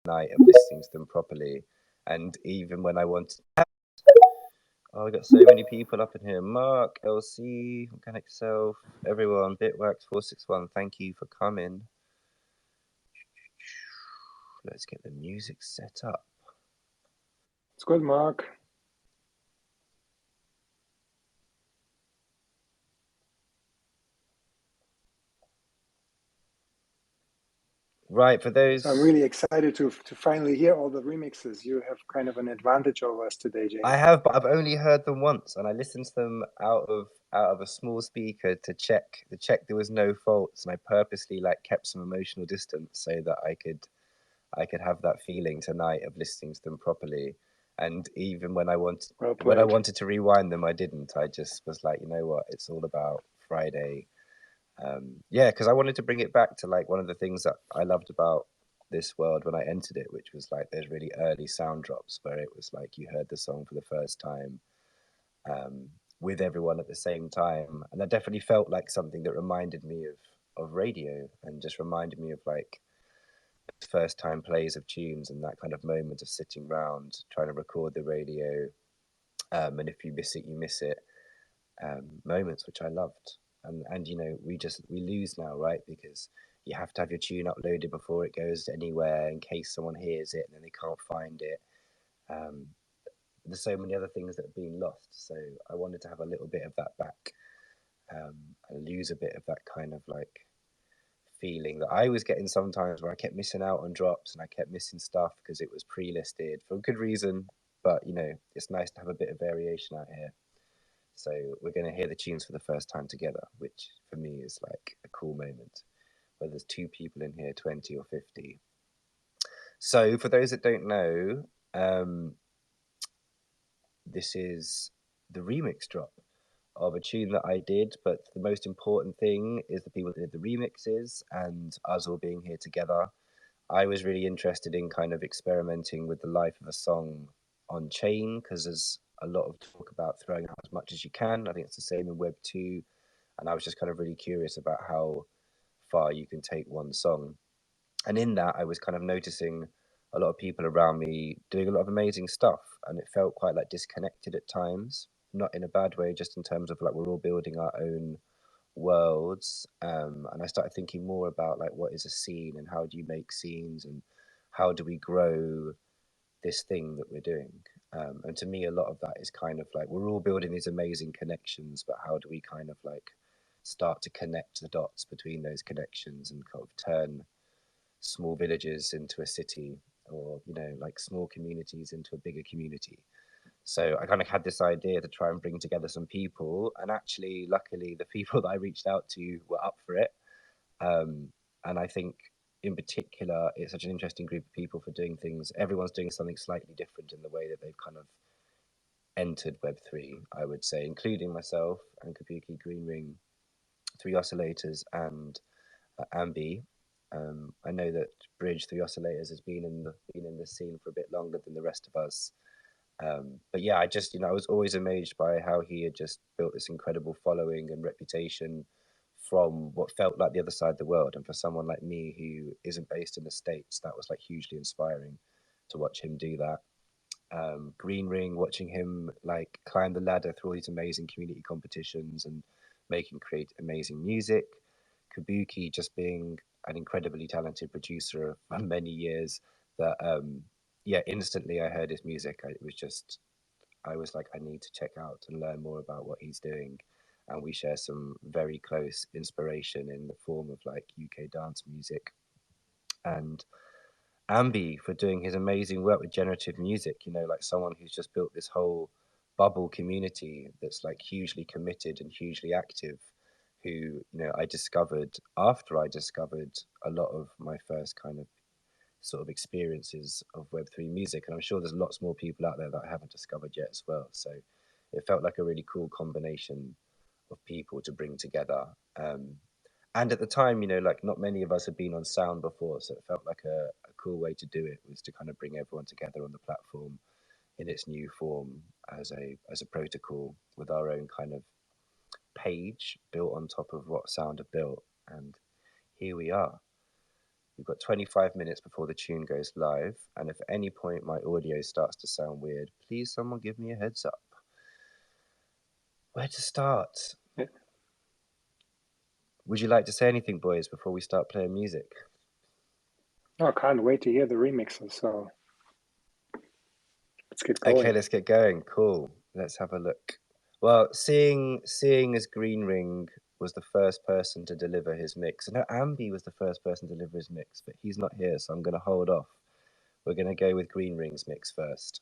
night of listening to them properly. And even when I wanted, oh, we got so many people up in here. Mark, LC, Organic Self, everyone, Bitwax461, thank you for coming. Let's get the music set up. It's good, Mark. Right, for those... So I'm really excited to finally hear all the remixes. You have kind of an advantage over us today, Jay. I have, but I've only heard them once, and I listened to them out of a small speaker to check there was no faults, and I purposely like kept some emotional distance so that I could have that feeling tonight of listening to them properly. And even when I wanted to rewind them, I didn't. I just was like, you know what, it's all about Friday. Yeah, because I wanted to bring it back to like one of the things that I loved about this world when I entered it, which was like there's really early sound drops where it was like you heard the song for the first time with everyone at the same time, and that definitely felt like something that reminded me of radio and just reminded me of like first time plays of tunes and that kind of moment of sitting around trying to record the radio, and if you miss it, you miss it, moments which I loved. And you know, we lose now, right? Because you have to have your tune uploaded before it goes anywhere in case someone hears it and then they can't find it. There's so many other things that have been lost, so I wanted to have a little bit of that back, and lose a bit of that kind of like feeling that I was getting sometimes where I kept missing out on drops and I kept missing stuff because it was pre-listed for a good reason. But you know, it's nice to have a bit of variation out here. So we're going to hear the tunes for the first time together, which for me is like a cool moment, whether there's 2 people in here, 20 or 50. So for those that don't know, this is the remix drop of a tune that I did, but the most important thing is the people that did the remixes and us all being here together. I was really interested in kind of experimenting with the life of a song on chain because there's a lot of talk about throwing out as much as you can. I think it's the same in Web2, and I was just kind of really curious about how far you can take one song. And in that, I was kind of noticing a lot of people around me doing a lot of amazing stuff, and it felt quite like disconnected at times, not in a bad way, just in terms of like we're all building our own worlds. And I started thinking more about like what is a scene and how do you make scenes and how do we grow this thing that we're doing. And to me, a lot of that is kind of like we're all building these amazing connections, but how do we kind of like start to connect the dots between those connections and kind of turn small villages into a city, or you know, like small communities into a bigger community. So I kind of had this idea to try and bring together some people, and actually, luckily, the people that I reached out to were up for it. And I think, in particular, it's such an interesting group of people for doing things. Everyone's doing something slightly different in the way that they've kind of entered Web3, I would say, including myself and Kabuki Greenring, Three Oscillators, and Ambi. I know that Bridge Three Oscillators has been in the scene for a bit longer than the rest of us. But yeah, I just, you know, I was always amazed by how he had just built this incredible following and reputation from what felt like the other side of the world. And for someone like me who isn't based in the States, that was like hugely inspiring to watch him do that. Green Ring, watching him like climb the ladder through all these amazing community competitions and create amazing music. Kabuki just being an incredibly talented producer for many years that yeah, instantly I heard his music. I was like, I need to check out and learn more about what he's doing. And we share some very close inspiration in the form of like UK dance music. And Ambi for doing his amazing work with generative music, you know, like someone who's just built this whole bubble community that's like hugely committed and hugely active, who, you know, I discovered after I discovered a lot of my first kind of sort of experiences of Web3 music. And I'm sure there's lots more people out there that I haven't discovered yet as well. So it felt like a really cool combination of people to bring together. And at the time, you know, like not many of us had been on sound before, so it felt like a cool way to do it was to kind of bring everyone together on the platform in its new form as a protocol with our own kind of page built on top of what sound had built. And here we are. We've got 25 minutes before the tune goes live, and if at any point my audio starts to sound weird, please someone give me a heads up. Where to start? Yeah. Would you like to say anything, boys, before we start playing music? Oh, I can't wait to hear the remixes. So let's get going. Okay, let's get going. Cool. Let's have a look. Well, seeing as Green Ring was the first person to deliver his mix. I know Ambi was the first person to deliver his mix, but he's not here, so I'm going to hold off. We're going to go with Green Ring's mix first.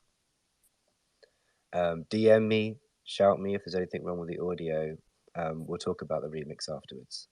DM me, shout me if there's anything wrong with the audio. We'll talk about the remix afterwards.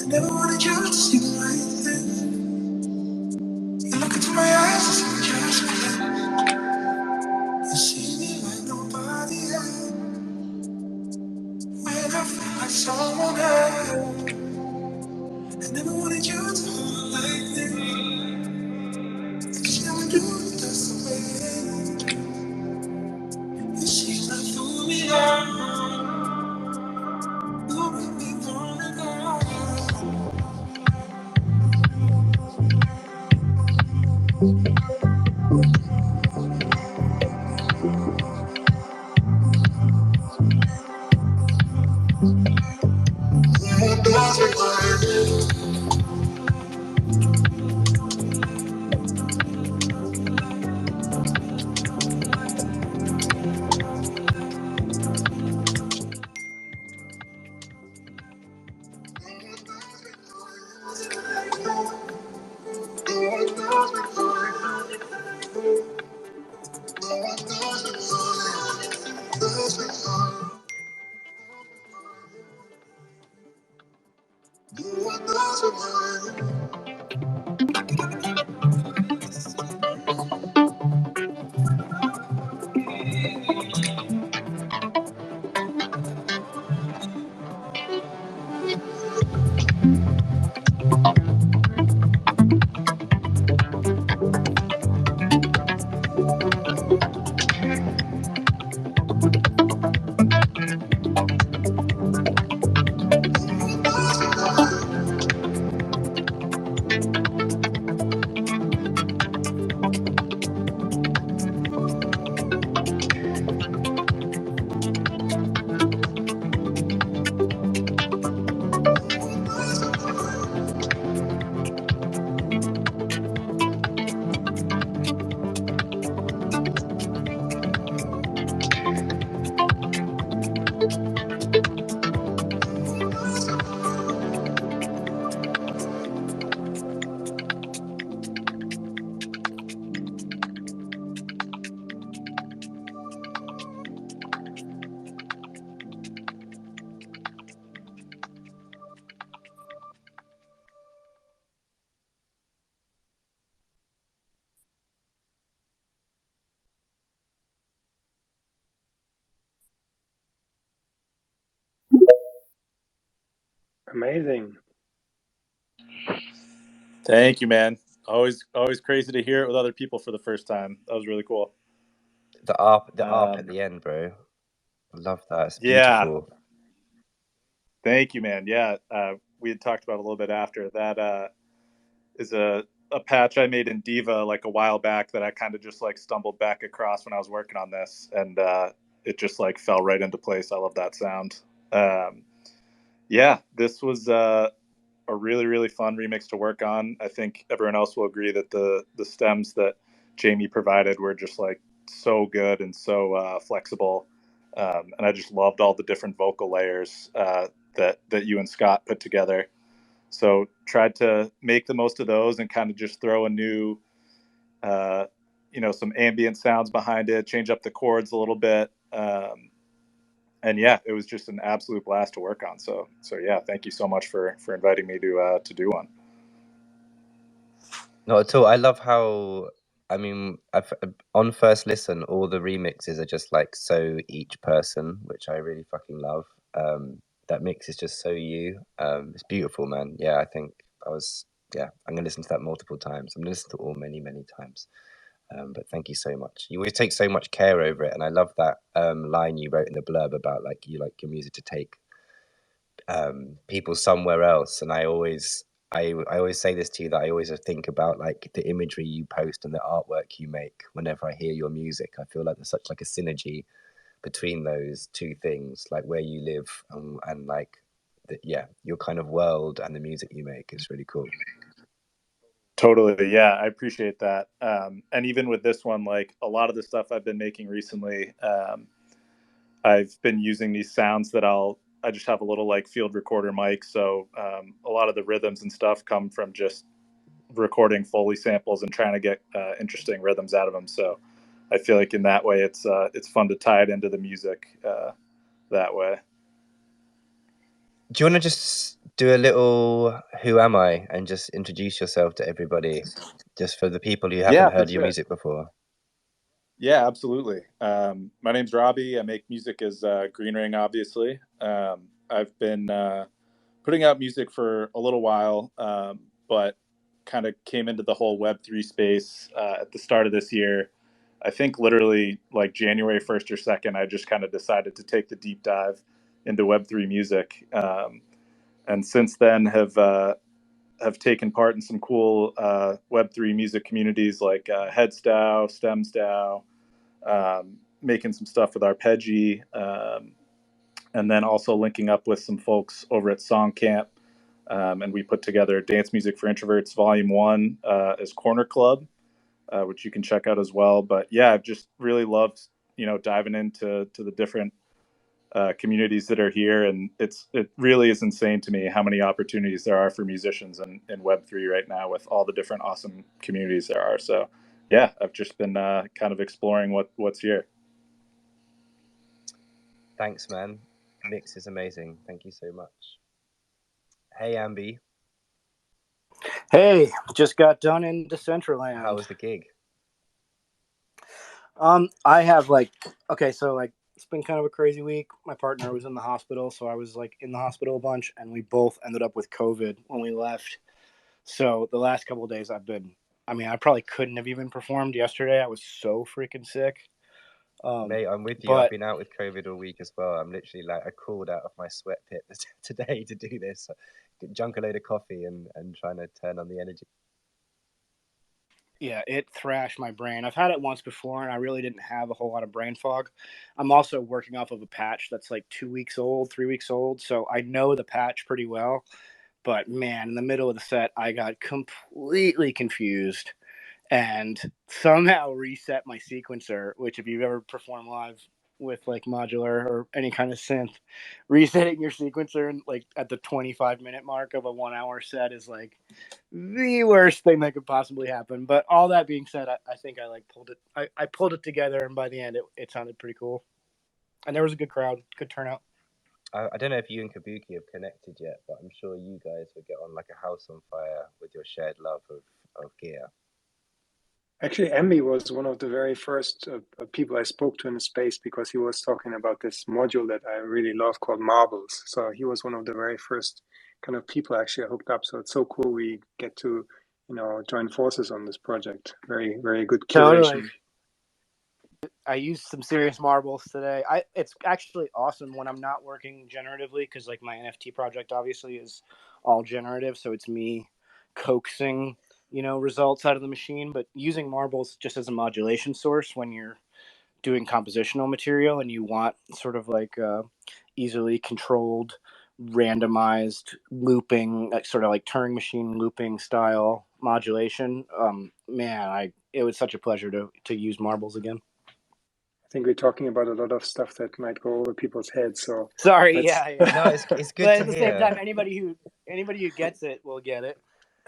Never wanted you to see me like this. You look into my eyes and see just you see me like nobody else. When I feel like someone else. I never wanted you to hold like this. Cause you never do that's the way. You see right through me now. You make me wanna go. What does it like? Amazing. Thank you, man. Always crazy to hear it with other people for the first time. That was really cool. The ARP at the end, bro. I love that. It's Yeah. beautiful. Thank you, man. Yeah, we had talked about it a little bit after. That is a patch I made in Diva like a while back that I kind of just like stumbled back across when I was working on this, and it just like fell right into place. I love that sound. Yeah, this was a really, really fun remix to work on. I think everyone else will agree that the stems that Jamie provided were just like so good and so flexible. And I just loved all the different vocal layers that you and Scott put together. So tried to make the most of those and kind of just throw a new, uh, some ambient sounds behind it, change up the chords a little bit. And yeah, it was just an absolute blast to work on. So yeah, thank you so much for inviting me to do one. Not at all. I love how, I mean, on first listen, all the remixes are just like so each person, which I really fucking love. That mix is just so you. It's beautiful, man. Yeah, I think I'm gonna listen to that multiple times. I'm gonna listen to all many, many times. But thank you so much. You always take so much care over it, and I love that line you wrote in the blurb about like you like your music to take people somewhere else. And I always say this to you, that I always think about like the imagery you post and the artwork you make whenever I hear your music. I feel like there's such like a synergy between those two things, like where you live and like your kind of world and the music you make is really cool. Totally. Yeah, I appreciate that. And even with this one, like a lot of the stuff I've been making recently, I've been using these sounds that I just have a little like field recorder mic. So a lot of the rhythms and stuff come from just recording Foley samples and trying to get interesting rhythms out of them. So I feel like in that way, it's fun to tie it into the music that way. Do you want to just do a little "Who am I" and just introduce yourself to everybody, just for the people who haven't Yeah, for heard your sure. music before? Yeah, absolutely. My name's Robbie. I make music as Green Ring, obviously. I've been putting out music for a little while, but kind of came into the whole Web3 space at the start of this year. I think literally like January 1st or 2nd, I just kind of decided to take the deep dive into Web3 music. And since then have taken part in some cool Web3 music communities like HeadStau, StemStau, making some stuff with Arpeggi, and then also linking up with some folks over at Song Camp. And we put together Dance Music for Introverts Volume 1 as Corner Club, which you can check out as well. But yeah, I've just really loved, diving into the different communities that are here. And it really is insane to me how many opportunities there are for musicians in Web3 right now with all the different awesome communities there are. So yeah, I've just been kind of exploring what's here. Thanks, man. Mix is amazing. Thank you so much. Hey, Ambi. Hey, just got done in Decentraland. How was the gig? I have so it's been kind of a crazy week. My partner was in the hospital, so I was like in the hospital a bunch, and we both ended up with COVID when we left. So the last couple of days I probably couldn't have even performed yesterday. I was so freaking sick. Mate, I'm with you. but I've been out with COVID all week as well. I'm literally like, I crawled out of my sweat pit today to do this. Drunk a load of coffee and trying to turn on the energy. yeah, it thrashed my brain. I've had it once before, and I really didn't have a whole lot of brain fog. I'm also working off of a patch that's like 2 weeks old, 3 weeks old, so I know the patch pretty well. But man, in the middle of the set, I got completely confused and somehow reset my sequencer, which if you've ever performed live with like modular or any kind of synth, resetting your sequencer and like at the 25-minute mark of a 1 hour set is like the worst thing that could possibly happen. But all that being said, I think I like pulled it. I pulled it together, and by the end, it sounded pretty cool. And there was a good crowd, good turnout. I don't know if you and Kabuki have connected yet, but I'm sure you guys would get on like a house on fire with your shared love of gear. Actually, Emmy was one of the very first people I spoke to in the space because he was talking about this module that I really love called Marbles. So he was one of the very first kind of people actually I hooked up. So it's so cool we get to, join forces on this project. Very, very good curation. Totally. I used some serious marbles today. It's actually awesome when I'm not working generatively because like my NFT project obviously is all generative, so it's me coaxing results out of the machine. But using marbles just as a modulation source when you're doing compositional material and you want sort of like easily controlled, randomized looping, like sort of like Turing machine looping style modulation, man, it was such a pleasure to use Marbles again. I think we're talking about a lot of stuff that might go over people's heads. So sorry, yeah. No, it's good but to at the hear. same time, anybody who gets it will get it.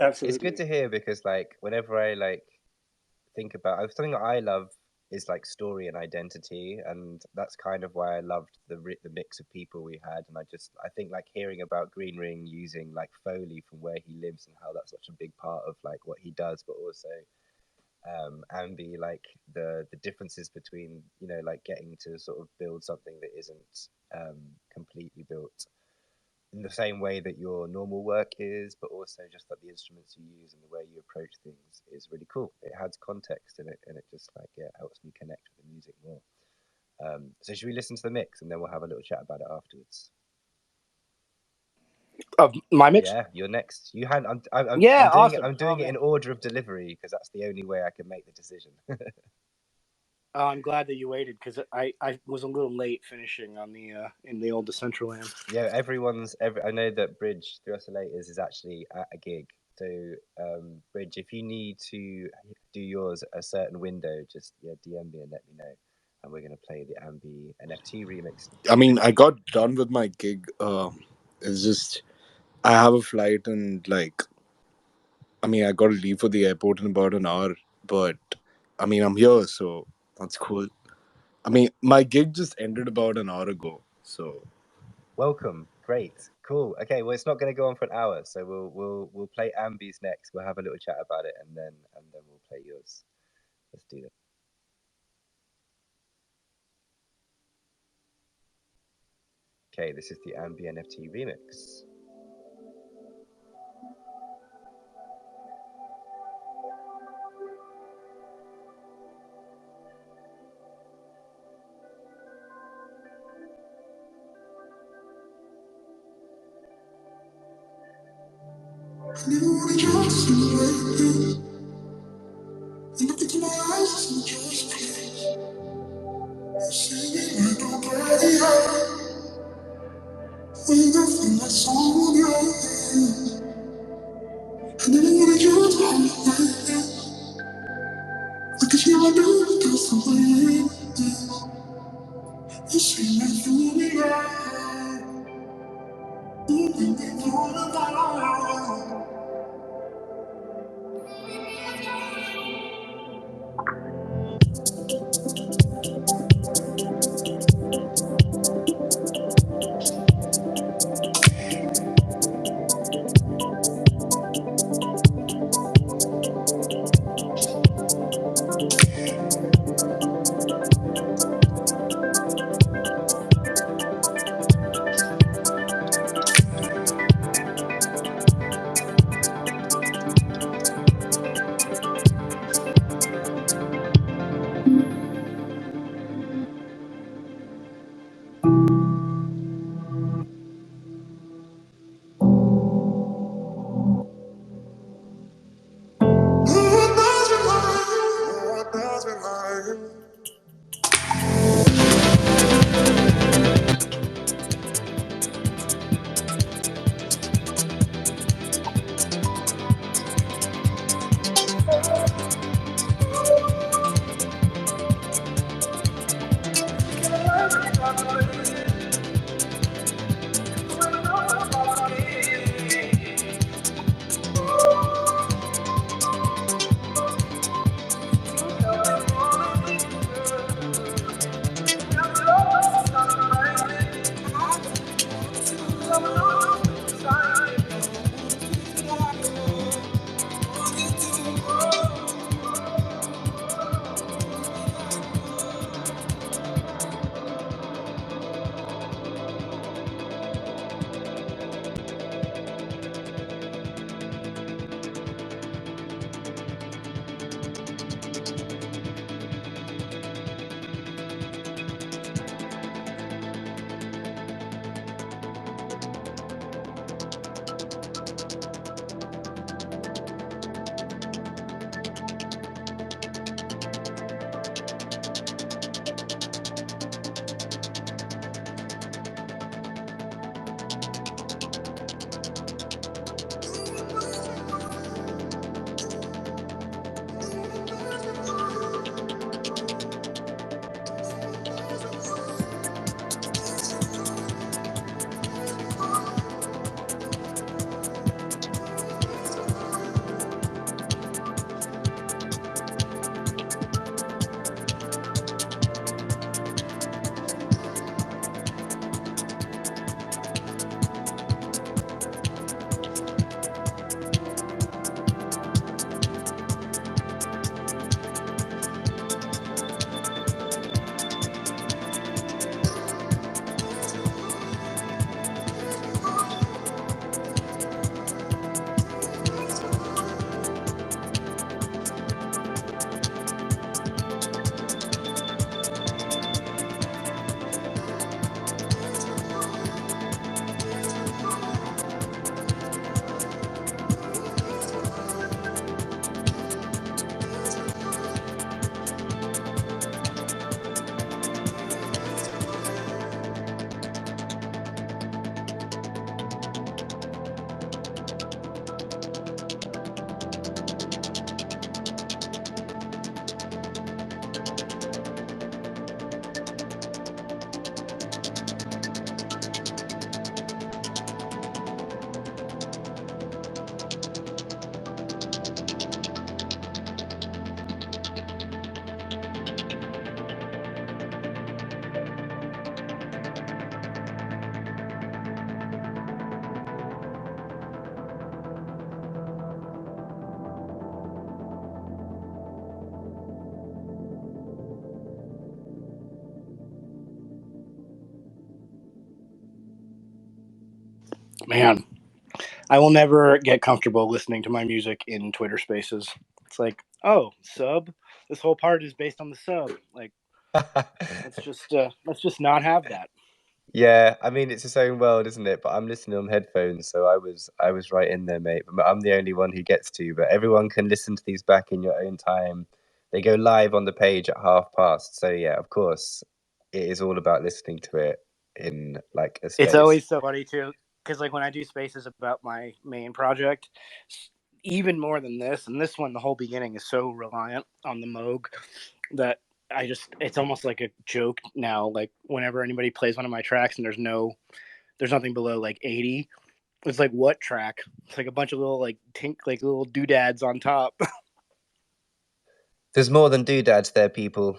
Absolutely, it's good to hear, because like whenever I like think about something that I love is like story and identity, and that's kind of why I loved the mix of people we had. And I think like hearing about Green Ring using like Foley from where he lives and how that's such a big part of like what he does, but also Ambi, like the differences between, you know, like getting to sort of build something that isn't completely built in the same way that your normal work is, but also just that the instruments you use and the way you approach things is really cool. It adds context in it, and it just like, yeah, helps me connect with the music more. So should we listen to the mix and then we'll have a little chat about it afterwards? My mix? Yeah, you're next. You had. I'm yeah, doing awesome. it. I'm doing it in order of delivery because that's the only way I can make the decision. I'm glad that you waited, because I was a little late finishing on the in the old Decentraland. Yeah, I know that Bridge, the Oscillators, is actually at a gig. So Bridge, if you need to do yours a certain window, just DM me and let me know, and we're gonna play the Ambi NFT remix. I mean, I got done with my gig. It's just I have a flight and like, I mean, I got to leave for the airport in about an hour. But I mean, I'm here, so that's cool. I mean, my gig just ended about an hour ago, so. Welcome, great, cool. Okay, well, it's not going to go on for an hour, so we'll play Ambi's next. We'll have a little chat about it, and then we'll play yours. Let's do that. Okay, this is the Ambi NFT remix. I never wanted you to see me like this. You look into my eyes and just please. You see me like nobody else. When I feel like someone else. I never wanted you to hold me like this. Because you I knew that's the way it is. You see me through me out. You make me know about. man, I will never get comfortable listening to my music in Twitter Spaces. It's like, oh, sub. This whole part is based on the sub. Like, let's just not have that. Yeah, I mean it's its own world, isn't it? But I'm listening on headphones, so I was right in there, mate. But I'm the only one who gets to. But everyone can listen to these back in your own time. They go live on the page at 1:30. So yeah, of course, it is all about listening to it in like a It's space. always so funny too, because like when I do spaces about my main project, even more than this, and this one, the whole beginning is so reliant on the Moog that it's almost like a joke now. Like whenever anybody plays one of my tracks and there's nothing below like 80, it's like, what track? It's like a bunch of little like little doodads on top. There's more than doodads there, people.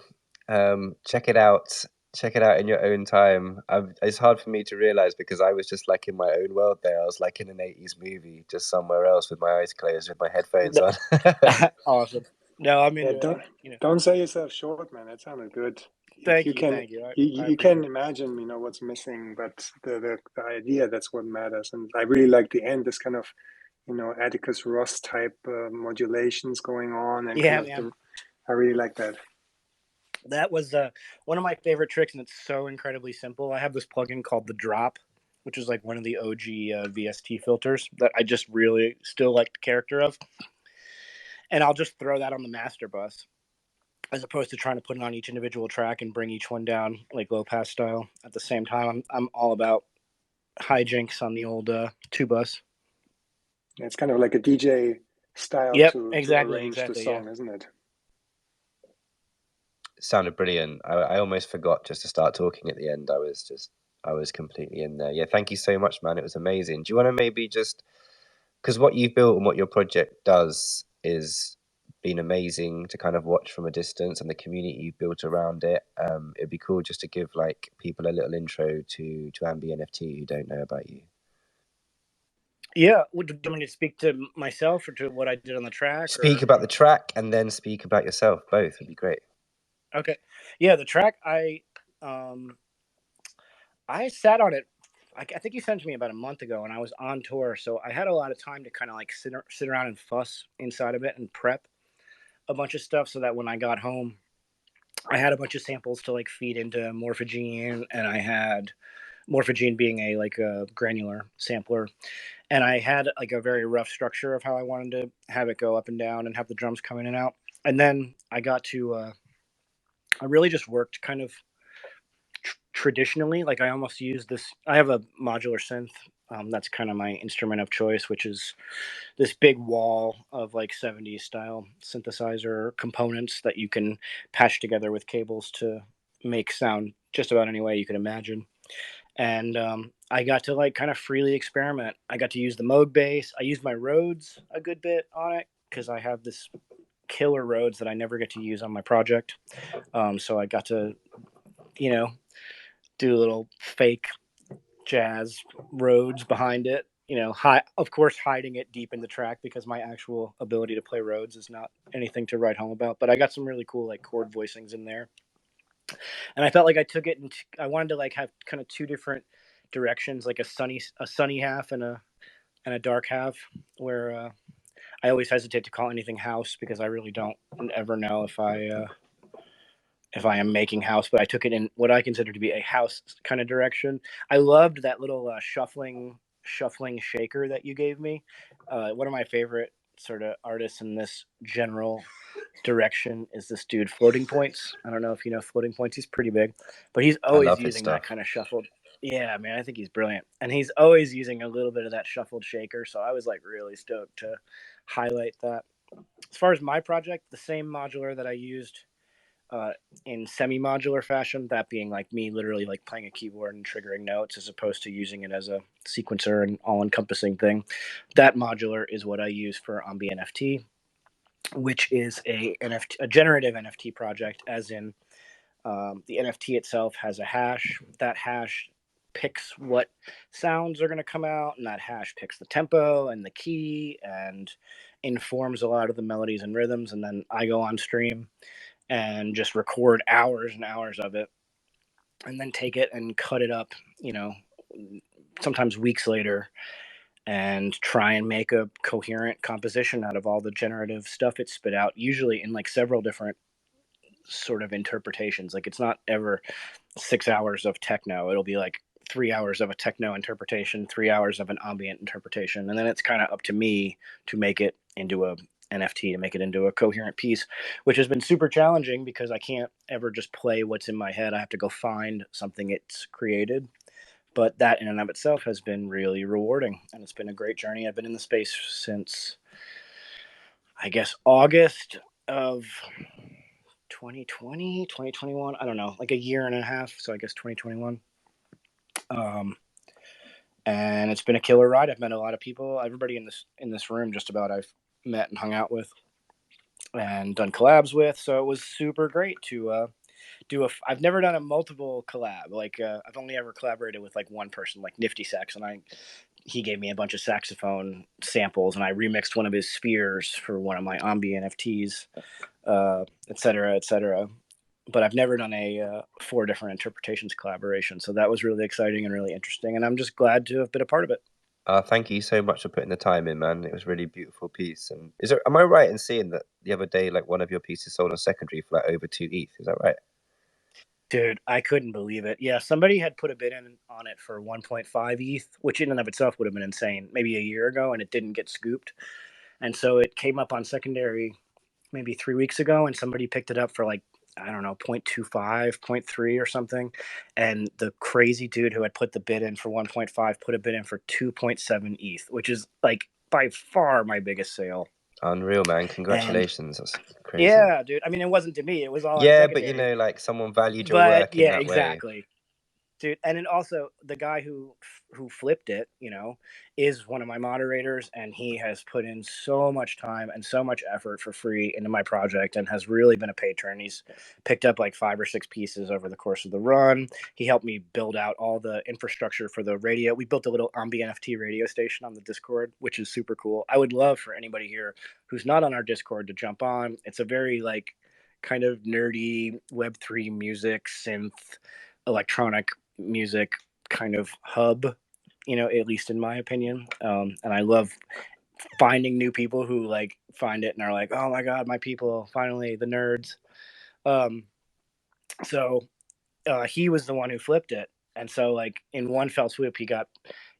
Check it out. Check it out in your own time. It's hard for me to realize because I was just like in my own world there. I was like in an 80s movie, just somewhere else with my eyes closed, with my headphones on. Awesome. No, I'm Yeah, into it. don't sell yourself short, man. That sounded good. Thank You you, can thank you. I you appreciate can it. imagine, what's missing, but the idea, that's what matters. And I really like the end, this kind of, Atticus Ross type modulations going on, and Yeah, kind of man. I really like that. That was one of my favorite tricks, and it's so incredibly simple. I have this plugin called the Drop, which is like one of the OG VST filters that I just really still like the character of. And I'll just throw that on the master bus, as opposed to trying to put it on each individual track and bring each one down like low pass style. At the same time, I'm all about hijinks on the old 2-bus. It's kind of like a DJ style Yep, to arrange the exactly, song, yeah. isn't it? Sounded brilliant. I almost forgot just to start talking at the end. I was completely in there. Yeah, thank you so much, man. It was amazing. Do you want to maybe just, because what you've built and what your project does is been amazing to kind of watch from a distance, and the community you've built around it. It'd be cool just to give like people a little intro to Ambi NFT who don't know about you. Yeah, do you want me to speak to myself or to what I did on the track? Speak about the track and then speak about yourself. Both would be great. Okay. Yeah, the track I sat on it. I think you sent it to me about a month ago, and I was on tour, so I had a lot of time to kind of like sit around and fuss inside of it and prep a bunch of stuff, so that when I got home, I had a bunch of samples to like feed into Morphogene, and I had Morphogene being a granular sampler, and I had like a very rough structure of how I wanted to have it go up and down and have the drums come in and out. And then I got to I really just worked kind of traditionally. Like I almost use this. I have a modular synth. That's kind of my instrument of choice, which is this big wall of like 70s style synthesizer components that you can patch together with cables to make sound just about any way you can imagine. And I got to like kind of freely experiment. I got to use the Moog bass. I used my Rhodes a good bit on it because I have this killer Rhodes that I never get to use on my project. So I got to, do a little fake jazz Rhodes behind it. Of course, hiding it deep in the track because my actual ability to play Rhodes is not anything to write home about. But I got some really cool like chord voicings in there, and I felt like I took it and I wanted to like have kind of two different directions, like a sunny half and a dark half, where I always hesitate to call anything house because I really don't ever know if I am making house, but I took it in what I consider to be a house kind of direction. I loved that little shuffling shaker that you gave me. One of my favorite sort of artists in this general direction is this dude Floating Points. I don't know if you know Floating Points. He's pretty big, but he's I always love his using that stuff. kind of shuffled. Yeah, man, I think he's brilliant, and he's always using a little bit of that shuffled shaker. So I was like really stoked to highlight that. As far as my project, the same modular that I used in semi-modular fashion, that being like me literally like playing a keyboard and triggering notes as opposed to using it as a sequencer and all-encompassing thing. That modular is what I use for Ambi NFT, which is a generative NFT project, as in the NFT itself has a hash. That hash picks what sounds are going to come out, and that hash picks the tempo and the key and informs a lot of the melodies and rhythms. And then I go on stream and just record hours and hours of it, and then take it and cut it up, sometimes weeks later, and try and make a coherent composition out of all the generative stuff it spit out, usually in like several different sort of interpretations. Like it's not ever 6 hours of techno. It'll be like 3 hours of a techno interpretation, 3 hours of an ambient interpretation, and then it's kind of up to me to make it into a NFT, to make it into a coherent piece, which has been super challenging because I can't ever just play what's in my head. I have to go find something it's created. But that in and of itself has been really rewarding, and it's been a great journey. I've been in the space since, I guess, August of 2020, 2021. I don't know, like a year and a half. So I guess 2021. And it's been a killer ride. I've met a lot of people. Everybody in this room, just about, I've met and hung out with and done collabs with. So it was super great to do a. I've never done a multiple collab. Like I've only ever collaborated with like one person, like Nifty Sax, and he gave me a bunch of saxophone samples, and I remixed one of his spheres for one of my Ombi NFTs, et cetera, et cetera. But I've never done a 4 different interpretations collaboration. So that was really exciting and really interesting. And I'm just glad to have been a part of it. Thank you so much for putting the time in, man. It was a really beautiful piece. And am I right in seeing that the other day, like one of your pieces sold on secondary for like over 2 ETH? Is that right? Dude, I couldn't believe it. Yeah, somebody had put a bid in on it for 1.5 ETH, which in and of itself would have been insane, maybe a year ago, and it didn't get scooped. And so it came up on secondary maybe 3 weeks ago, and somebody picked it up for like, I don't know, 0.25, 0.3 or something. And the crazy dude who had put the bid in for 1.5 put a bid in for 2.7 ETH, which is like by far my biggest sale. Unreal, man. Congratulations. That's crazy. Yeah, dude. I mean, it wasn't to me. It was all on Yeah, secondary. but you know, like someone valued your work in yeah, that exactly. way. Dude, and then also the guy who flipped it, is one of my moderators, and he has put in so much time and so much effort for free into my project, and has really been a patron. He's picked up like 5 or 6 pieces over the course of the run. He helped me build out all the infrastructure for the radio. We built a little Ombi NFT radio station on the Discord, which is super cool. I would love for anybody here who's not on our Discord to jump on. It's a very like kind of nerdy Web3 music, synth, electronic music kind of hub, at least in my opinion. And I love finding new people who like find it and are like, oh my god, my people, finally, the nerds. So he was the one who flipped it, and so like in one fell swoop he got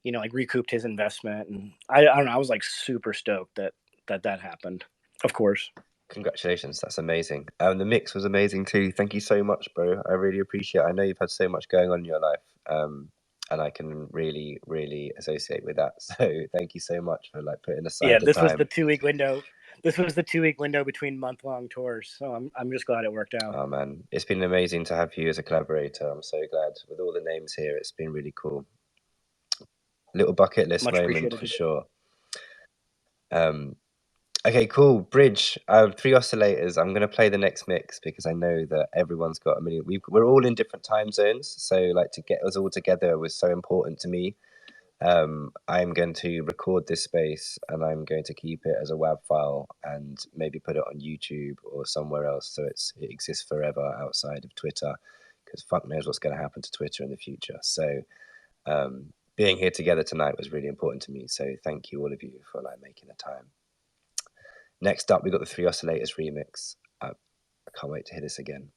like recouped his investment, and I don't know, I was like super stoked that happened, of course. Congratulations, that's amazing. The mix was amazing too. Thank you so much, bro. I really appreciate it. I know you've had so much going on in your life, and I can really, really associate with that. So thank you so much for like putting aside the time. Was the 2-week window. This was the 2-week window between month-long tours, so I'm just glad it worked out. Oh man, it's been amazing to have you as a collaborator. I'm so glad with all the names here. It's been really cool. Little bucket list Much moment for sure. Okay, cool. Bridge. 3 oscillators. I'm going to play the next mix because I know that everyone's got a million. We're all in different time zones, so like to get us all together was so important to me. I'm going to record this space and I'm going to keep it as a WAV file and maybe put it on YouTube or somewhere else so it exists forever outside of Twitter, because fuck knows what's going to happen to Twitter in the future. So being here together tonight was really important to me. So thank you all of you for like making the time. Next up, we got the 3 oscillators remix. I can't wait to hear this again.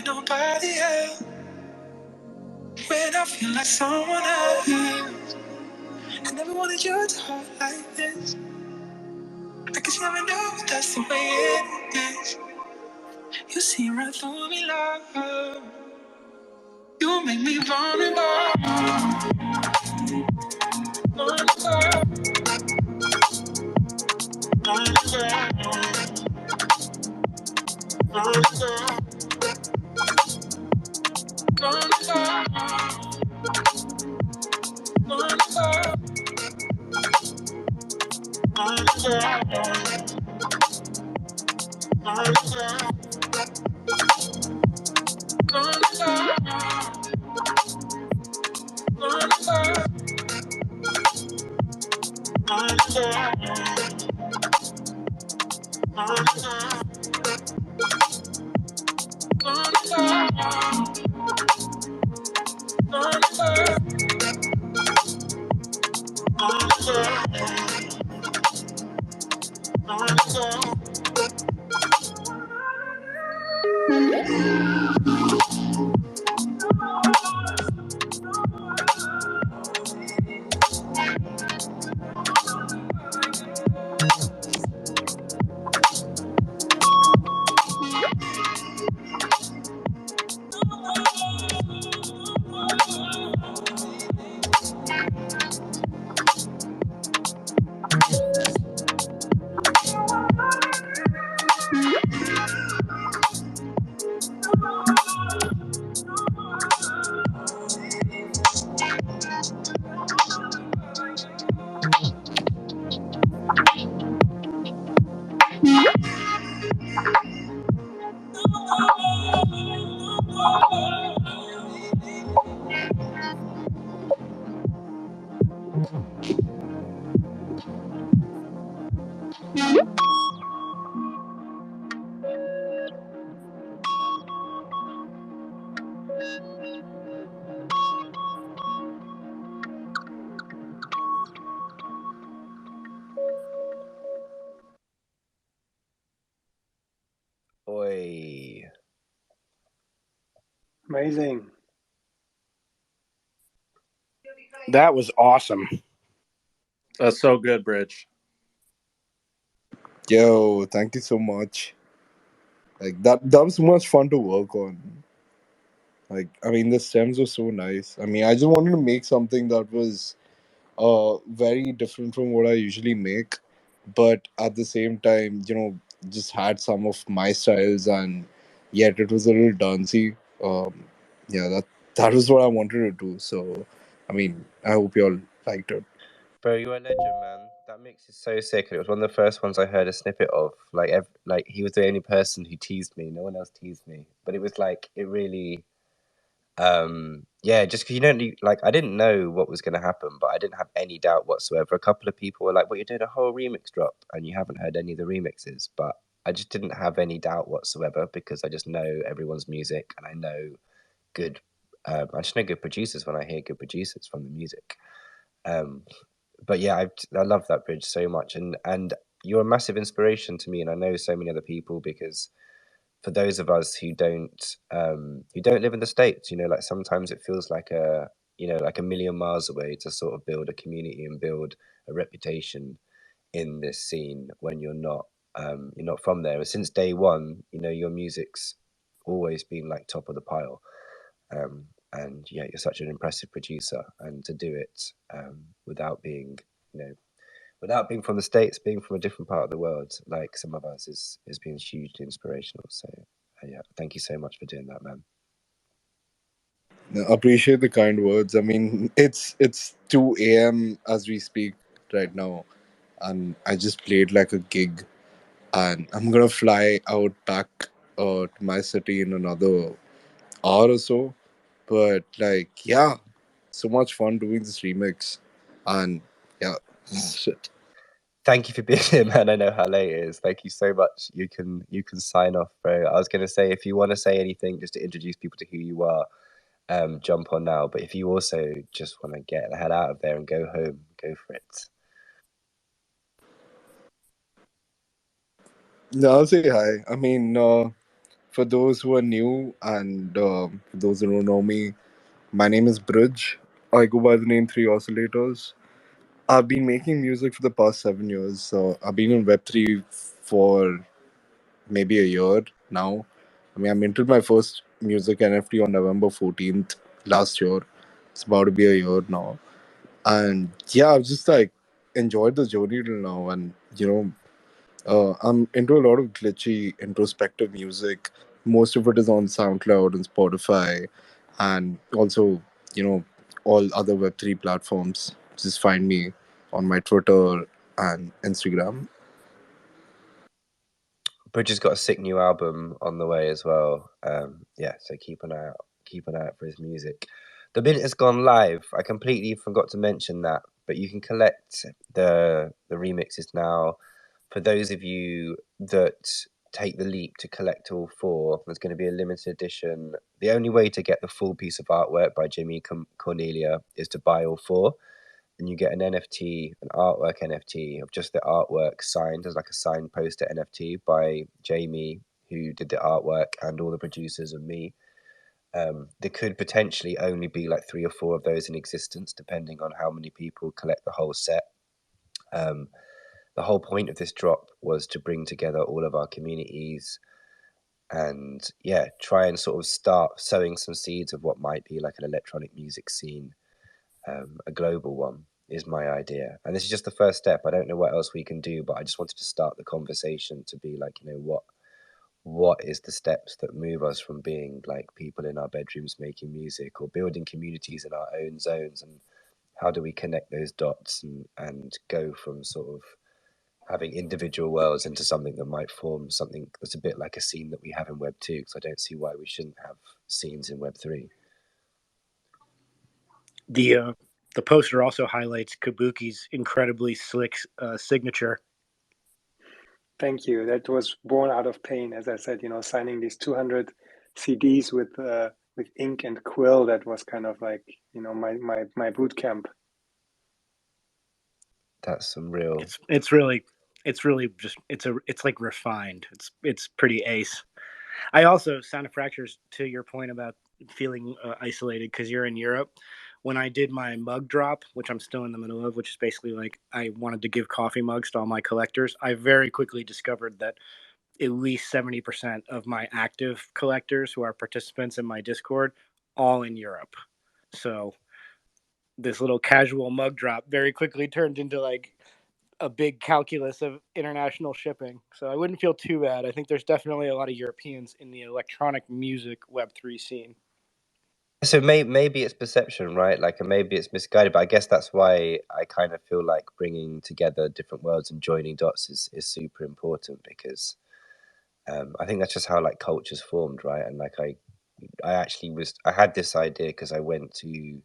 with nobody else. When I feel like someone else. I never wanted you to hold like this. I guess you never knew that's the way it is. You see right through me, love. You make me vulnerable. Vulnerable. Vulnerable. Vulnerable. Oi. Amazing. That was awesome. That's so good, Bridge. Yo, thank you so much. Like that was so much fun to work on. Like, I mean, the stems were so nice. I mean, I just wanted to make something that was very different from what I usually make, but at the same time, just had some of my styles, and yet it was a little dancey. Yeah, that was what I wanted to do. So, I mean, I hope you all liked it. Bro, you're a legend, man. That mix is so sick, and it was one of the first ones I heard a snippet of. Like he was the only person who teased me. No one else teased me, but it was like it really, yeah. Just 'cause you don't like, I didn't know what was going to happen, but I didn't have any doubt whatsoever. A couple of people were like, "Well, you're doing a whole remix drop, and you haven't heard any of the remixes," but I just didn't have any doubt whatsoever because I just know everyone's music, and I know good. I just know good producers when I hear good producers from the music. Um, but yeah, I love that bridge so much, and you're a massive inspiration to me, and I know so many other people, because for those of us who don't live in the States, like sometimes it feels like like a million miles away to sort of build a community and build a reputation in this scene when you're not from there. And since day one, your music's always been like top of the pile. And yeah, you're such an impressive producer, and to do it without being, you know, without being from the States, being from a different part of the world, like some of us, has been hugely inspirational. So yeah, thank you so much for doing that, man. Appreciate the kind words. I mean, it's 2 a.m. as we speak right now, and I just played like a gig, and I'm gonna fly out back to my city in another hour or so. But like, yeah, so much fun doing this remix, and yeah, shit. Thank you for being here, man. I know how late it is. Thank you so much. You can sign off, bro. I was gonna say, if you want to say anything just to introduce people to who you are, jump on now. But if you also just want to get the hell out of there and go home, go for it. No, I'll say hi. I mean, for those who are new and for those who don't know me, my name is Bridge. I go by the name Three Oscillators. I've been making music for the past 7 years. So I've been in Web3 for maybe a year now. I mean, I minted my first music NFT on November 14th last year. It's about to be a year now. And yeah, I've just like enjoyed the journey till now. And, I'm into a lot of glitchy, introspective music. Most of it is on SoundCloud and Spotify, and also, you know, all other Web3 platforms. Just find me on my Twitter and Instagram. Bridge has got a sick new album on the way as well. Yeah, so keep an eye out. Keep an eye out for his music. The minute has gone live. I completely forgot to mention that, but you can collect the remixes now. For those of you that take the leap to collect all four, there's going to be a limited edition. The only way to get the full piece of artwork by Jimmy Cornelia is to buy all four, and you get an NFT, an artwork NFT of just the artwork signed as like a signed poster NFT by Jamie, who did the artwork, and all the producers and me. There could potentially only be like 3 or 4 of those in existence, depending on how many people collect the whole set. The whole point of this drop was to bring together all of our communities and, yeah, try and sort of start sowing some seeds of what might be like an electronic music scene, a global one is my idea. And this is just the first step. I don't know what else we can do, but I just wanted to start the conversation to be like, what is the steps that move us from being like people in our bedrooms making music or building communities in our own zones, and how do we connect those dots and go from sort of having individual worlds into something that might form something that's a bit like a scene that we have in Web 2, because I don't see why we shouldn't have scenes in Web 3. The poster also highlights Kabuki's incredibly slick signature. Thank you. That was born out of pain, as I said. Signing these 200 CDs with ink and quill. That was kind of like my boot camp. That's some real. It's really just it's like refined. It's pretty ace. I also Sound of Fractures, to your point about feeling isolated because you're in Europe. When I did my mug drop, which I'm still in the middle of, which is basically like I wanted to give coffee mugs to all my collectors, I very quickly discovered that at least 70% of my active collectors who are participants in my Discord, all in Europe. So this little casual mug drop very quickly turned into like a big calculus of international shipping. So I wouldn't feel too bad. I think there's definitely a lot of Europeans in the electronic music Web3 scene. So maybe it's perception, right? Like, and maybe it's misguided, but I guess that's why I kind of feel like bringing together different worlds and joining dots is super important, because I think that's just how like culture's formed, right? And like I had this idea because I went to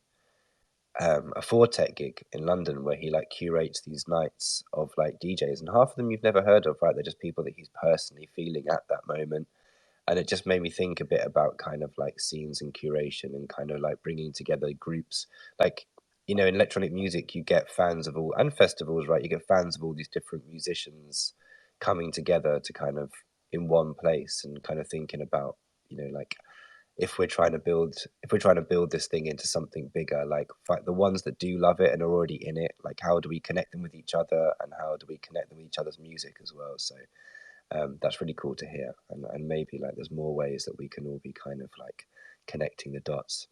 a Fortet gig in London where he like curates these nights of like DJs, and half of them you've never heard of, right? They're just people that he's personally feeling at that moment. And it just made me think a bit about kind of like scenes and curation and kind of like bringing together groups. Like, in electronic music, you get fans of all, and festivals, right? You get fans of all these different musicians coming together to kind of in one place and kind of thinking about, like, if we're trying to build this thing into something bigger, like the ones that do love it and are already in it, like how do we connect them with each other, and how do we connect them with each other's music as well? So that's really cool to hear, and maybe like there's more ways that we can all be kind of like connecting the dots.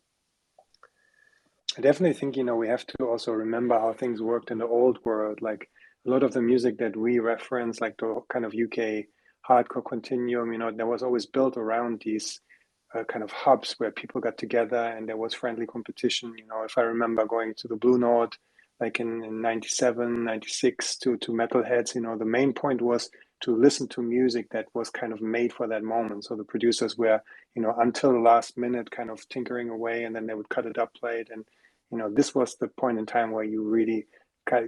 I definitely think we have to also remember how things worked in the old world. Like a lot of the music that we reference, like the kind of UK hardcore continuum, that was always built around these kind of hubs where people got together and there was friendly competition. If I remember going to the Blue Note, like in 97, 96 to metalheads, the main point was to listen to music that was kind of made for that moment. So the producers were, until the last minute kind of tinkering away, and then they would cut it up, play it. And, this was the point in time where you really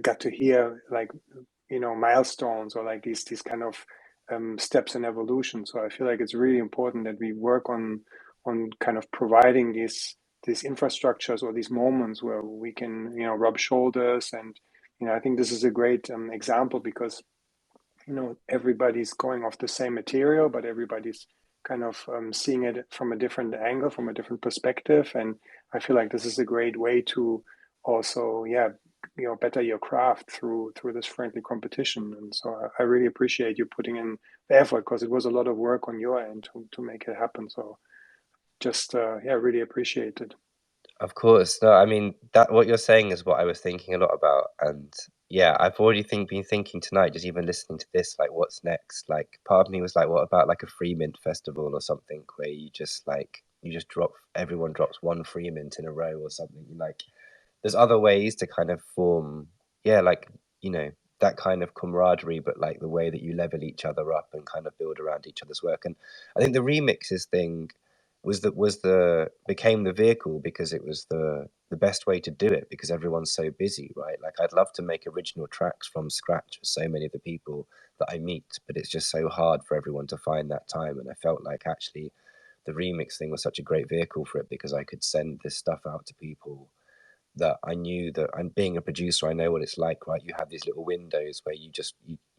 got to hear like, milestones or like these kind of steps in evolution. So I feel like it's really important that we work on kind of providing these infrastructures or these moments where we can rub shoulders. And I think this is a great example because everybody's going off the same material, but everybody's kind of seeing it from a different angle, from a different perspective. And I feel like this is a great way to also, better your craft through this friendly competition. And so I really appreciate you putting in the effort, because it was a lot of work on your end to make it happen. So just really appreciate it. Of course. No, I mean that what you're saying is what I was thinking a lot about. And yeah, I've already been thinking tonight, just even listening to this, like what's next? Like part of me was like, what about like a free mint festival or something where you just drop everyone drops one free mint in a row or something. Like there's other ways to kind of form, yeah, like, you know, that kind of camaraderie, but like the way that you level each other up and kind of build around each other's work. And I think the remixes thing became the vehicle because it was the best way to do it, because everyone's so busy, right? Like I'd love to make original tracks from scratch for so many of the people that I meet, but it's just so hard for everyone to find that time. And I felt like actually the remix thing was such a great vehicle for it, because I could send this stuff out to people that I knew that, and being a producer, I know what it's like, right? You have these little windows where you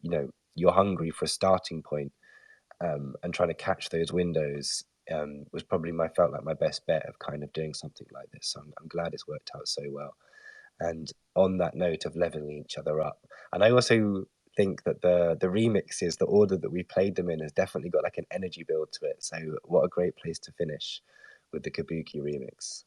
know, you're hungry for a starting point, and trying to catch those windows was probably felt like my best bet of kind of doing something like this. So I'm glad it's worked out so well. And on that note of leveling each other up, and I also think that the remixes, the order that we played them in, has definitely got like an energy build to it. So what a great place to finish with the Kabuki remix.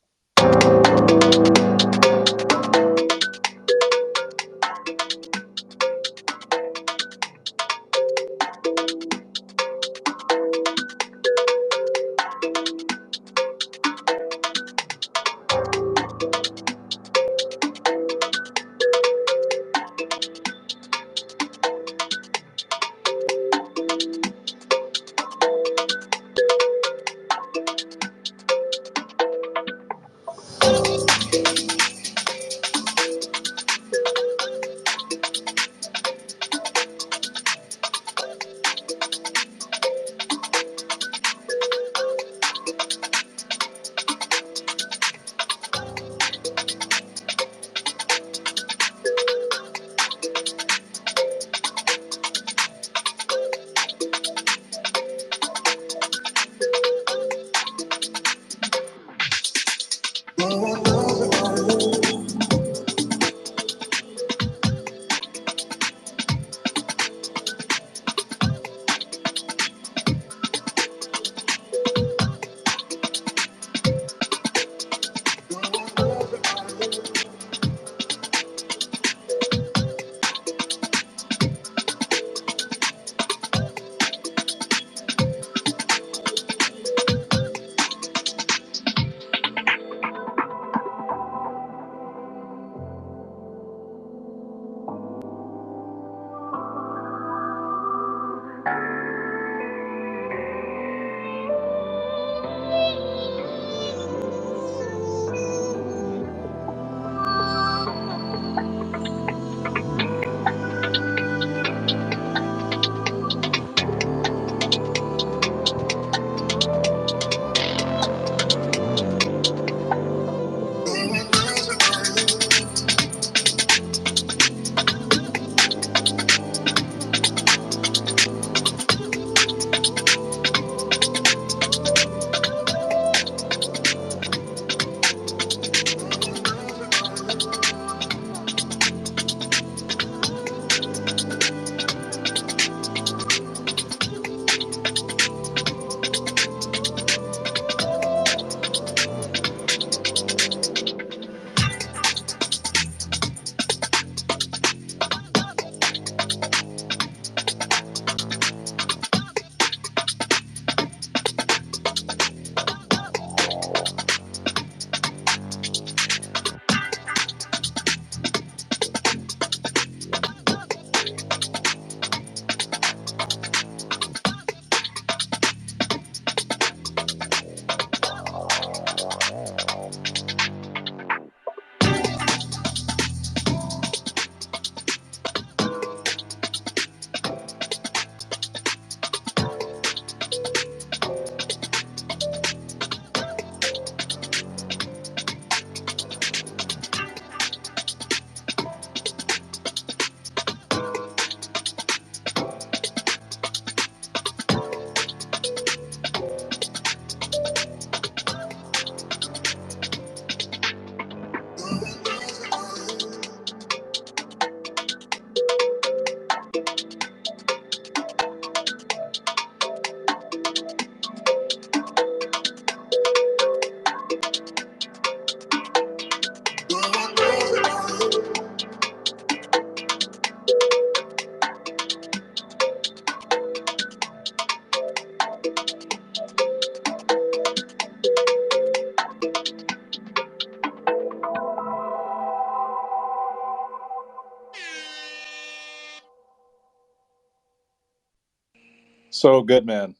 So good, man.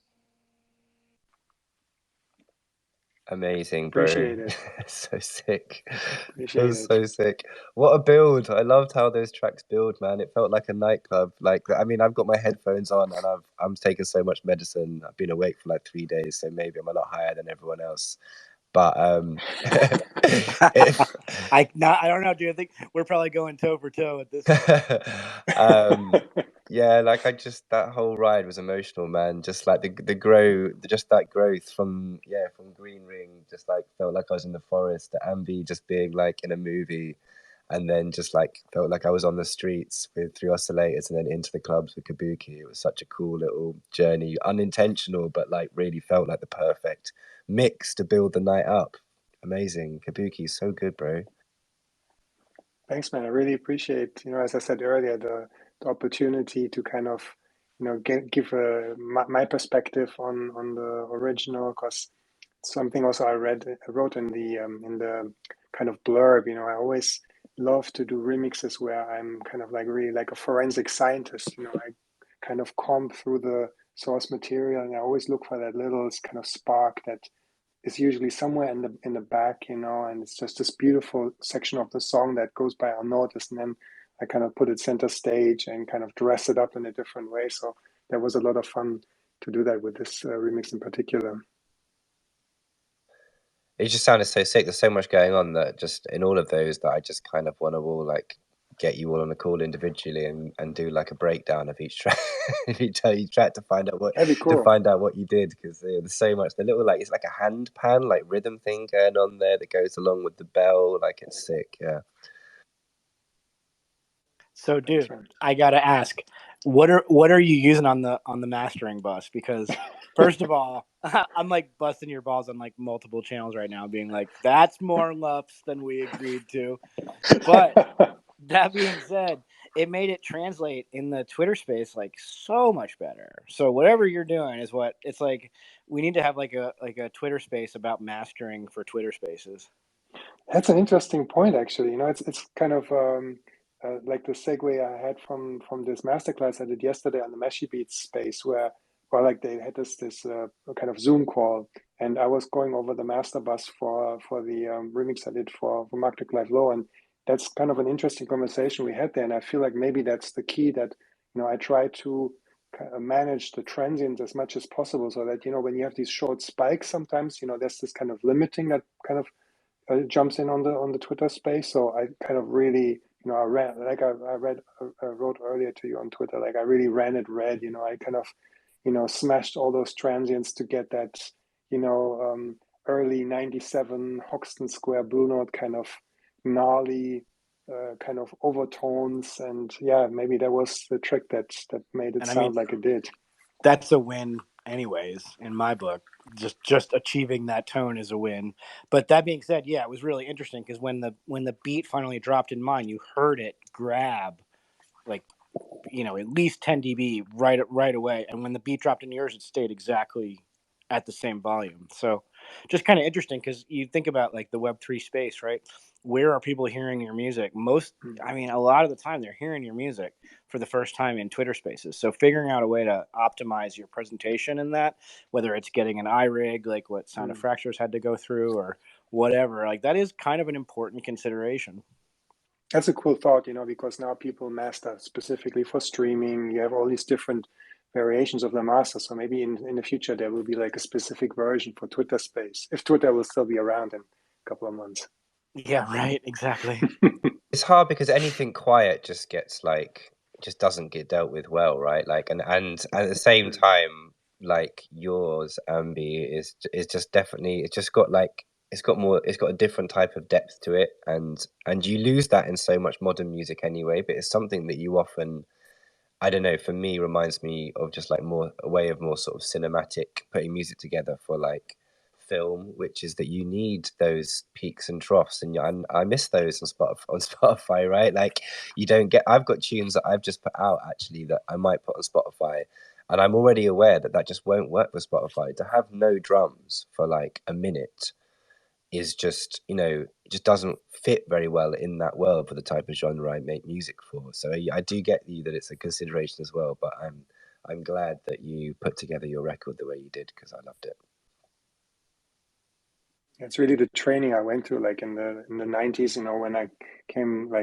Amazing, bro. Appreciate it. So sick. Appreciate It was it. so sick. What a build. I loved how those tracks build, man. It felt like a nightclub. Like, I mean, I've got my headphones on and I'm taking so much medicine. I've been awake for like 3 days, so maybe I'm a lot higher than everyone else. But I don't know. Do you think we're probably going toe for toe at this point? yeah, like that whole ride was emotional, man. Just like just that growth from Green Ring, just like felt like I was in the forest. The Ambi just being like in a movie, and then just like felt like I was on the streets with 3 oscillators, and then into the clubs with Kabuki. It was such a cool little journey, unintentional, but like really felt like the perfect mix to build the night up. Amazing. Kabuki's so good, bro. Thanks, man. I really appreciate, as I said earlier, the opportunity to kind of, give my perspective on the original, because something also I wrote in the kind of blurb. I always love to do remixes where I'm kind of like really like a forensic scientist. I kind of comb through the source material, and I always look for that little kind of spark that is usually somewhere in the back, and it's just this beautiful section of the song that goes by unnoticed, and then I kind of put it center stage and kind of dress it up in a different way. So that was a lot of fun to do that with this remix in particular. It just sounded so sick. There's so much going on that just in all of those that I just kind of want to all like get you all on a call individually and do like a breakdown of each track, each track to find out what you did, because there's so much. The little it's like a hand pan like rhythm thing going on there that goes along with the bell. Like it's sick, yeah. So, dude, I gotta ask, what are you using on the mastering bus? Because first of all, I'm like busting your balls on like multiple channels right now, being like, that's more LUFs than we agreed to. But that being said, it made it translate in the Twitter space like so much better. So whatever you're doing is what it's like. We need to have like a Twitter space about mastering for Twitter spaces. That's an interesting point, actually. It's kind of like the segue I had from this masterclass I did yesterday on the Meshy Beats space, where like they had this kind of Zoom call, and I was going over the master bus for the remix I did for Magdeburg Live Low, and that's kind of an interesting conversation we had there, and I feel like maybe that's the key, that I try to manage the transients as much as possible, so that when you have these short spikes, sometimes there's this kind of limiting that kind of jumps in on the Twitter space. So I kind of really, I wrote earlier to you on Twitter, like I really ran it red. I kind of, smashed all those transients to get that, early '97 Hoxton Square Blue Note kind of gnarly, kind of overtones, and yeah, maybe that was the trick that made it sound like it did. That's a win, anyways, in my book. Just achieving that tone is a win. But that being said, yeah, it was really interesting because when the beat finally dropped in mine, you heard it grab like at least 10 dB right away, and when the beat dropped in yours, it stayed exactly at the same volume. So just kind of interesting, because you think about like the Web3 space, right? Where are people hearing your music? A lot of the time they're hearing your music for the first time in Twitter spaces. So figuring out a way to optimize your presentation in that, whether it's getting an iRig like what Sound of Fractures had to go through, or whatever, like that is kind of an important consideration. That's a cool thought, because now people master specifically for streaming. You have all these different variations of the master. So maybe in the future, there will be like a specific version for Twitter space, if Twitter will still be around in a couple of months. Yeah, right. Exactly. It's hard because anything quiet just doesn't get dealt with well, right? Like, and at the same time, like yours, Ambi, is just definitely, it's just got like, it's got a different type of depth to it, and you lose that in so much modern music anyway, but it's something that you often, I don't know, for me, reminds me of just like a way of more sort of cinematic putting music together for like film, which is that you need those peaks and troughs, and I miss those on Spotify, right? Like you don't get. I've got tunes that I've just put out actually that I might put on Spotify, and I'm already aware that just won't work for Spotify. To have no drums for like a minute is just, it just doesn't fit very well in that world for the type of genre I make music for. So I do get you that it's a consideration as well, but I'm glad that you put together your record the way you did, because I loved it. It's really the training I went through, like in the 90s, when I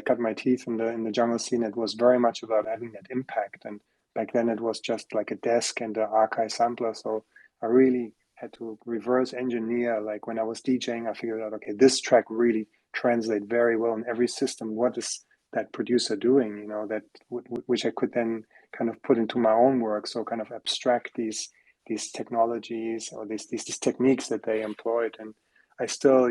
cut my teeth in the jungle scene. It was very much about having that impact, and back then it was just like a desk and an archive sampler. So I really had to reverse engineer. Like when I was DJing, I figured out, okay, this track really translates very well in every system. What is that producer doing? That which I could then kind of put into my own work. So kind of abstract these technologies or these techniques that they employed. And I still,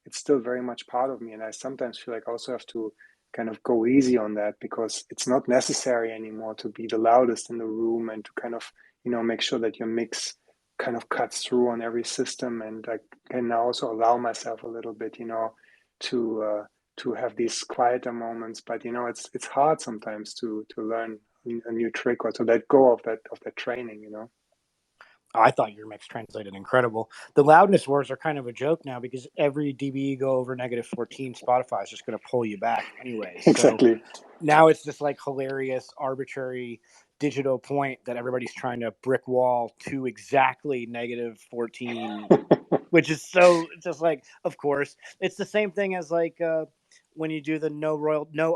it's still very much part of me. And I sometimes feel like I also have to kind of go easy on that, because it's not necessary anymore to be the loudest in the room and to kind of, make sure that your mix kind of cuts through on every system. And I can now also allow myself a little bit, to have these quieter moments. But, it's hard sometimes to learn a new trick or to let go of that training. I thought your mix translated incredible. The loudness wars are kind of a joke now, because every dB you go over -14, Spotify is just going to pull you back anyways. Exactly. So now it's this like hilarious, arbitrary digital point that everybody's trying to brick wall to exactly -14, which is so just like, of course, it's the same thing as like when you do the no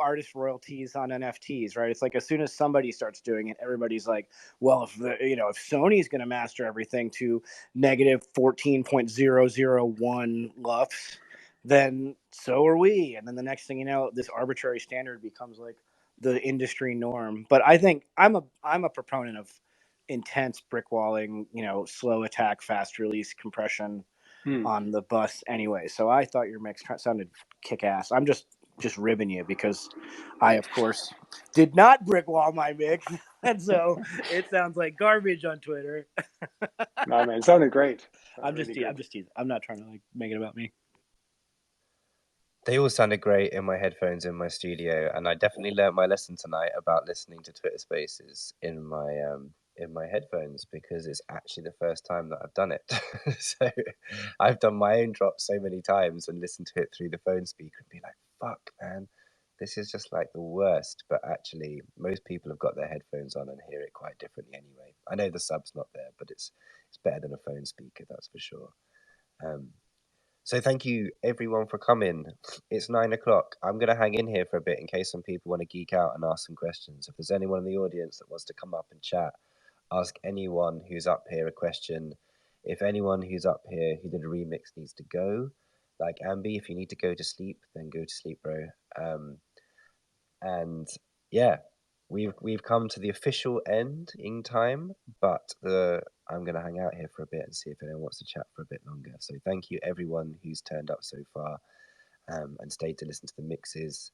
artist royalties on NFTs, right? It's like as soon as somebody starts doing it, everybody's like, well, if Sony's going to master everything to -14.001 LUFS, then so are we. And then the next thing you know, this arbitrary standard becomes like the industry norm. But I think I'm a proponent of intense brick walling, slow attack, fast release compression on the bus anyway. So I thought your mix sounded kick ass. I'm just ribbing you because I, of course, did not brick wall my mix. And so it sounds like garbage on Twitter. No, man, it sounded great. I'm just teasing. I'm not trying to like make it about me. They all sounded great in my headphones in my studio, and I definitely learned my lesson tonight about listening to Twitter Spaces in my headphones, because it's actually the first time that I've done it. So I've done my own drop so many times and listened to it through the phone speaker and be like, "Fuck, man, this is just like the worst." But actually, most people have got their headphones on and hear it quite differently anyway. I know the sub's not there, but it's better than a phone speaker, that's for sure. So thank you everyone for coming. It's 9 o'clock. I'm going to hang in here for a bit in case some people want to geek out and ask some questions. If there's anyone in the audience that wants to come up and chat, ask anyone who's up here a question. If anyone who's up here who did a remix needs to go, like Ambi, if you need to go to sleep, then go to sleep, bro. And yeah, we've come to the official end in time, but I'm going to hang out here for a bit and see if anyone wants to chat for a bit longer. So thank you everyone who's turned up so far and stayed to listen to the mixes.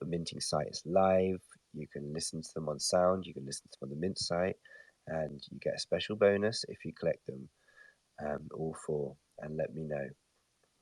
The minting site is live. You can listen to them on Sound. You can listen to them on the Mint site, and you get a special bonus if you collect them, all four, and let me know.